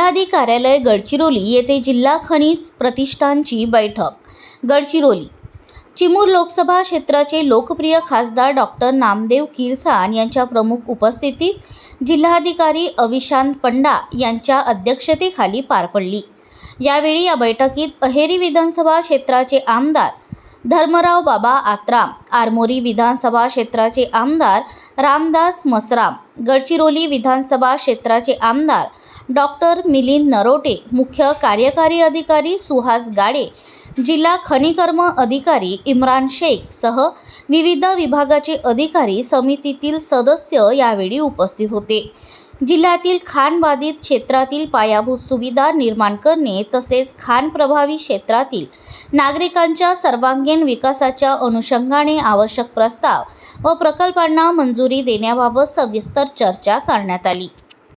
जिल्हाधिकारी कार्यालय गडचिरोली येथे जिल्हा खनिज प्रतिष्ठानची बैठक। गडचिरोली चिमूर लोकसभा क्षेत्राचे लोकप्रिय खासदार डॉक्टर नामदेव किरसाण यांच्या प्रमुख उपस्थितीत जिल्हाधिकारी अविशांत पंडा यांच्या अध्यक्षतेखाली पार पडली। यावेळी या बैठकीत अहेरी विधानसभा क्षेत्राचे आमदार धर्मराव बाबा आत्राम, आरमोरी विधानसभा क्षेत्राचे आमदार रामदास मसराम, गडचिरोली विधानसभा क्षेत्राचे आमदार डॉक्टर मिलिंद नरोटे, मुख्य कार्यकारी अधिकारी सुहास गाडे, जिल्हा खनिकर्म अधिकारी इम्रान शेख सह विविध विभागाचे अधिकारी, समितीतील सदस्य यावेळी उपस्थित होते। जिल्ह्यातील खाण बाधित क्षेत्रातील पायाभूत सुविधा निर्माण करणे तसेच खाण प्रभावी क्षेत्रातील नागरिकांच्या सर्वांगीण विकासाच्या अनुषंगाने आवश्यक प्रस्ताव व प्रकल्पांना मंजुरी देण्याबाबत सविस्तर चर्चा करण्यात आली।